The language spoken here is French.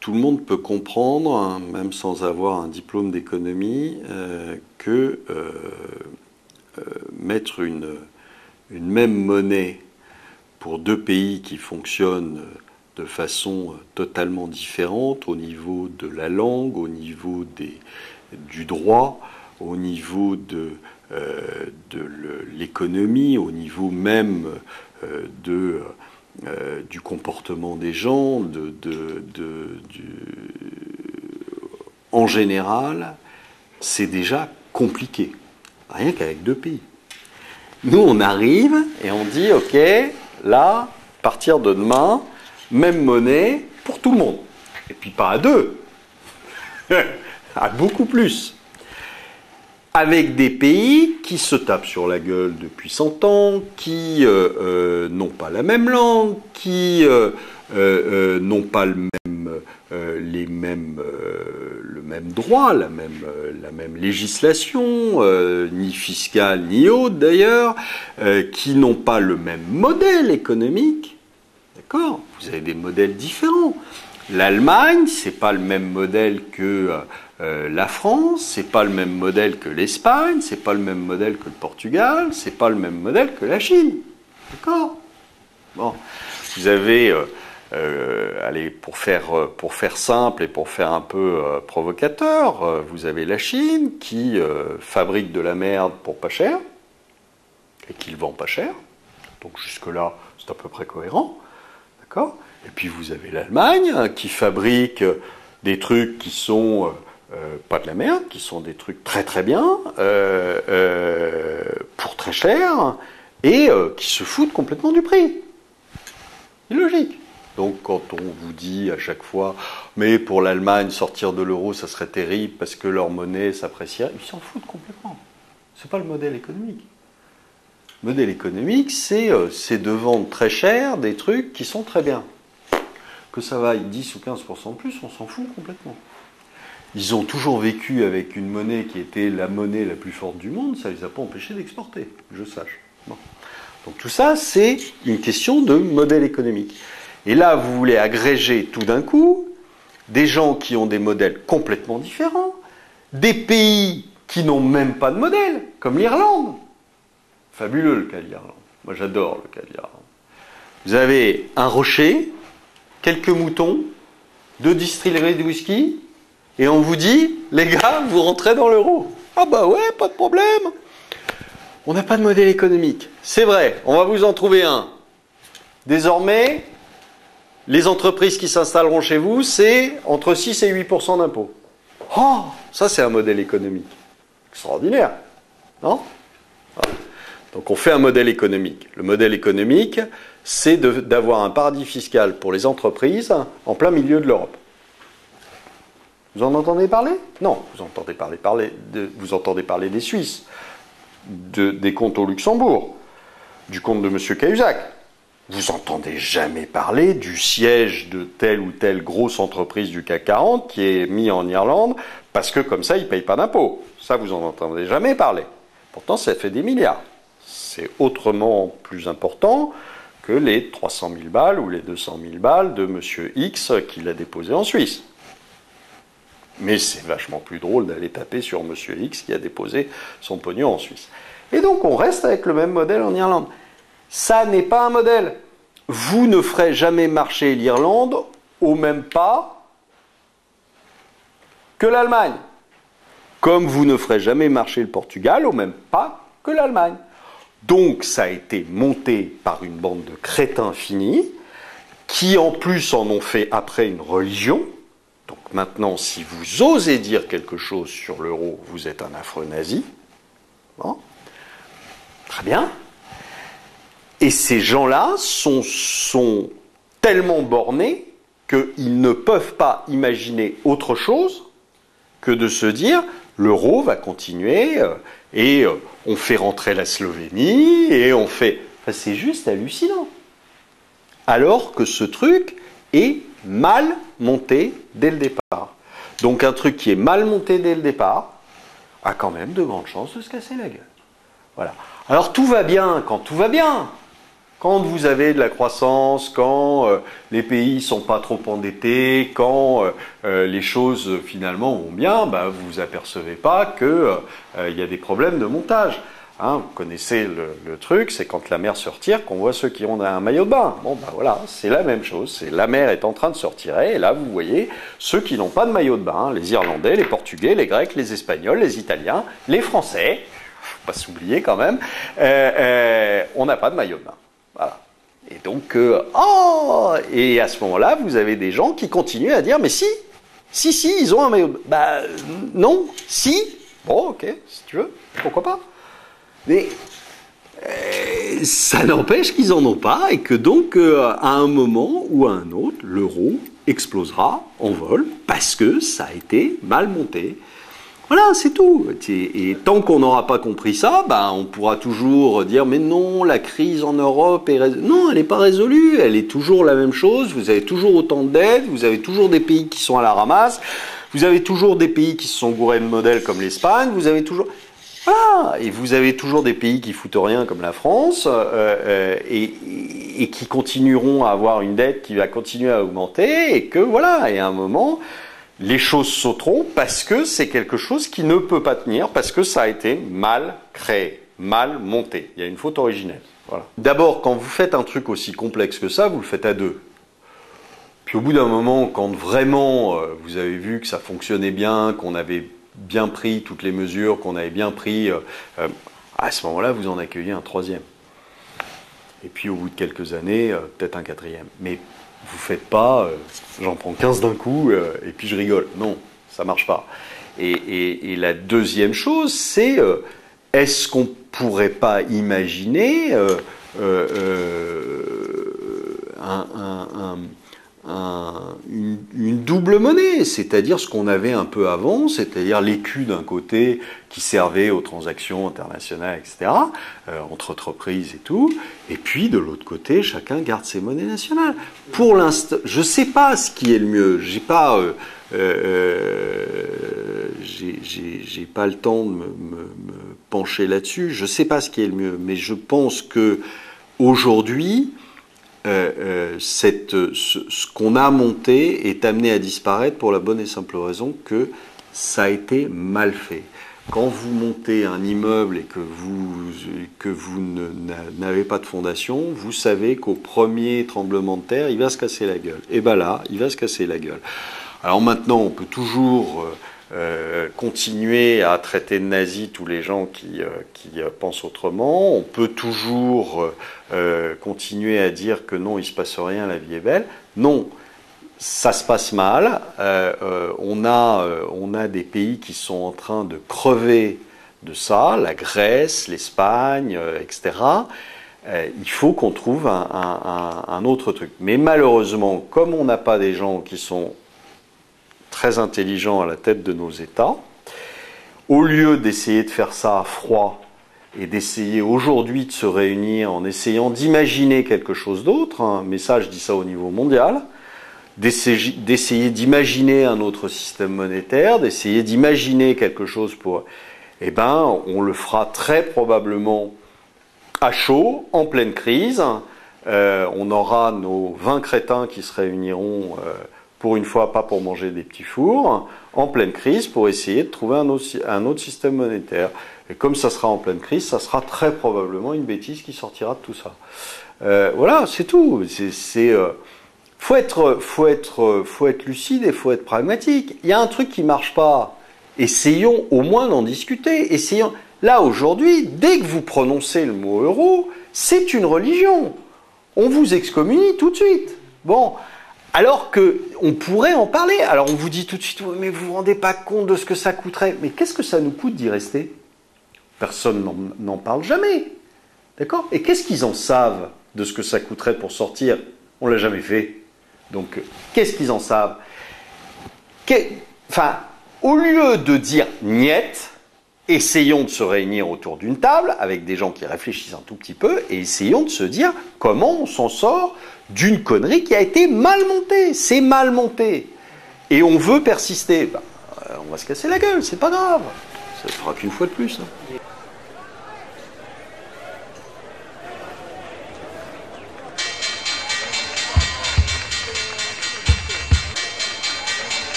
tout le monde peut comprendre, hein, même sans avoir un diplôme d'économie, que mettre une même monnaie pour deux pays qui fonctionnent de façon totalement différente au niveau de la langue, au niveau du droit, au niveau de l'économie, au niveau même du comportement des gens, en général, c'est déjà compliqué. Rien qu'avec deux pays. Nous, on arrive et on dit, OK, là, à partir de demain, même monnaie pour tout le monde. Et puis pas à deux, à beaucoup plus. Avec des pays qui se tapent sur la gueule depuis 100 ans, qui n'ont pas la même langue, qui n'ont pas le même droit, la même législation, ni fiscale ni autre d'ailleurs, qui n'ont pas le même modèle économique. D'accord ? Vous avez des modèles différents. L'Allemagne, c'est pas le même modèle que la France, c'est pas le même modèle que l'Espagne, c'est pas le même modèle que le Portugal, c'est pas le même modèle que la Chine. D'accord ? Bon, vous avez, allez, pour faire simple et pour faire un peu provocateur, vous avez la Chine qui fabrique de la merde pour pas cher et qui le vend pas cher. Donc jusque-là, c'est à peu près cohérent. D'accord ? Et puis vous avez l'Allemagne qui fabrique des trucs qui sont pas de la merde, qui sont des trucs très très bien, pour très cher, et qui se foutent complètement du prix. C'est logique. Donc quand on vous dit à chaque fois, mais pour l'Allemagne, sortir de l'euro, ça serait terrible parce que leur monnaie s'apprécierait, ils s'en foutent complètement. C'est pas le modèle économique. Le modèle économique, c'est de vendre très cher des trucs qui sont très bien. Que ça vaille 10 ou 15% de plus, on s'en fout complètement. Ils ont toujours vécu avec une monnaie qui était la monnaie la plus forte du monde, ça ne les a pas empêchés d'exporter, que je sache. Bon. Donc tout ça, c'est une question de modèle économique. Et là, vous voulez agréger tout d'un coup des gens qui ont des modèles complètement différents, des pays qui n'ont même pas de modèle, comme l'Irlande. Fabuleux le cas de l'Irlande. Moi j'adore le cas de l'Irlande. Vous avez un rocher, quelques moutons, 2 distilleries de whisky, et on vous dit, les gars, vous rentrez dans l'euro. Ah bah ouais, pas de problème. On n'a pas de modèle économique. C'est vrai, on va vous en trouver un. Désormais, les entreprises qui s'installeront chez vous, c'est entre 6 et 8% d'impôts. Oh, ça c'est un modèle économique. Extraordinaire, non ? Voilà. Donc on fait un modèle économique. Le modèle économique, c'est d'avoir un paradis fiscal pour les entreprises en plein milieu de l'Europe. Vous en entendez parler ? Non, vous entendez parler des Suisses, des comptes au Luxembourg, du compte de M. Cahuzac. Vous entendez jamais parler du siège de telle ou telle grosse entreprise du CAC 40 qui est mis en Irlande parce que comme ça, ils ne payent pas d'impôts. Ça, vous en entendez jamais parler. Pourtant, ça fait des milliards. C'est autrement plus important que les 300 000 balles ou les 200 000 balles de M. X qui l'a déposé en Suisse. Mais c'est vachement plus drôle d'aller taper sur M. X qui a déposé son pognon en Suisse. Et donc on reste avec le même modèle en Irlande. Ça n'est pas un modèle. Vous ne ferez jamais marcher l'Irlande au même pas que l'Allemagne. Comme vous ne ferez jamais marcher le Portugal au même pas que l'Allemagne. Donc ça a été monté par une bande de crétins finis, qui en plus en ont fait après une religion. Donc maintenant, si vous osez dire quelque chose sur l'euro, vous êtes un affreux nazi. Bon. Très bien. Et ces gens-là sont tellement bornés qu'ils ne peuvent pas imaginer autre chose que de se dire l'euro va continuer et on fait rentrer la Slovénie et on fait... Enfin, c'est juste hallucinant. Alors que ce truc est mal monté dès le départ. Donc un truc qui est mal monté dès le départ a quand même de grandes chances de se casser la gueule. Voilà. Alors tout va bien quand tout va bien. Quand vous avez de la croissance, quand les pays sont pas trop endettés, quand les choses finalement vont bien, ben, vous vous apercevez pas que y a des problèmes de montage. Hein, vous connaissez le truc, c'est quand la mer se retire qu'on voit ceux qui ont un maillot de bain. Bon, ben voilà, c'est la même chose. C'est la mer est en train de se retirer, et là vous voyez ceux qui n'ont pas de maillot de bain, les Irlandais, les Portugais, les Grecs, les Espagnols, les Italiens, les Français. Faut pas s'oublier quand même. On n'a pas de maillot de bain. Voilà. Et donc, et à ce moment-là, vous avez des gens qui continuent à dire, mais si, ils ont un maillot de bain. Bah non, si. Bon, ok, si tu veux, pourquoi pas. Mais ça n'empêche qu'ils n'en ont pas et que donc, à un moment ou à un autre, l'euro explosera en vol parce que ça a été mal monté. Voilà, c'est tout. Et tant qu'on n'aura pas compris ça, ben, on pourra toujours dire « Mais non, la crise en Europe est résolue. » Non, elle n'est pas résolue. Elle est toujours la même chose. Vous avez toujours autant de dettes. Vous avez toujours des pays qui sont à la ramasse. Vous avez toujours des pays qui se sont gourés de modèles comme l'Espagne. Vous avez toujours... Voilà. Et vous avez toujours des pays qui foutent rien comme la France et qui continueront à avoir une dette qui va continuer à augmenter et que voilà, et à un moment... les choses sauteront parce que c'est quelque chose qui ne peut pas tenir, parce que ça a été mal créé, mal monté. Il y a une faute originelle. Voilà. D'abord, quand vous faites un truc aussi complexe que ça, vous le faites à deux. Puis au bout d'un moment, quand vraiment vous avez vu que ça fonctionnait bien, qu'on avait bien pris toutes les mesures, qu'on avait bien pris, à ce moment-là, vous en accueillez un troisième. Et puis au bout de quelques années, peut-être un quatrième. Mais vous faites pas, j'en prends 15 d'un coup et puis je rigole. Non, ça marche pas. Et la deuxième chose, c'est est-ce qu'on pourrait pas imaginer une double monnaie, c'est-à-dire ce qu'on avait un peu avant, c'est-à-dire l'écu d'un côté qui servait aux transactions internationales, etc., entre entreprises et tout, et puis de l'autre côté, chacun garde ses monnaies nationales. Pour l'instant, je sais pas ce qui est le mieux, j'ai pas le temps de me pencher là-dessus, je sais pas ce qui est le mieux, mais je pense que aujourd'hui, ce qu'on a monté est amené à disparaître pour la bonne et simple raison que ça a été mal fait. Quand vous montez un immeuble et que vous n'avez pas de fondation, vous savez qu'au premier tremblement de terre, il va se casser la gueule. Et bien là, il va se casser la gueule. Alors maintenant, on peut toujours continuer à traiter de nazis tous les gens qui pensent autrement. On peut toujours continuer à dire que non, il ne se passe rien, la vie est belle. Non, ça se passe mal. On a des pays qui sont en train de crever de ça, la Grèce, l'Espagne, etc. Il faut qu'on trouve un autre truc. Mais malheureusement, comme on n'a pas des gens qui sont très intelligents à la tête de nos États, au lieu d'essayer de faire ça à froid et d'essayer aujourd'hui de se réunir en essayant d'imaginer quelque chose d'autre, hein, mais ça je dis ça au niveau mondial, d'essayer d'imaginer un autre système monétaire, d'essayer d'imaginer quelque chose pour... Eh ben, on le fera très probablement à chaud, en pleine crise. On aura nos 20 crétins qui se réuniront... pour une fois, pas pour manger des petits fours, en pleine crise, pour essayer de trouver un autre système monétaire. Et comme ça sera en pleine crise, ça sera très probablement une bêtise qui sortira de tout ça. Voilà, c'est tout. Faut être lucide et faut être pragmatique. Il y a un truc qui marche pas. Essayons au moins d'en discuter. Essayons. Là, aujourd'hui, dès que vous prononcez le mot euro, c'est une religion. On vous excommunie tout de suite. Bon. Alors qu'on pourrait en parler. Alors on vous dit tout de suite, mais vous ne vous rendez pas compte de ce que ça coûterait. Mais qu'est-ce que ça nous coûte d'y rester? Personne n'en parle jamais. D'accord? Et qu'est-ce qu'ils en savent de ce que ça coûterait pour sortir? On ne l'a jamais fait. Donc, qu'est-ce qu'ils en savent? Enfin, au lieu de dire niet, essayons de se réunir autour d'une table avec des gens qui réfléchissent un tout petit peu et essayons de se dire comment on s'en sort d'une connerie qui a été mal montée. C'est mal monté. Et on veut persister. Ben, on va se casser la gueule, c'est pas grave. Ça ne fera qu'une fois de plus. Hein.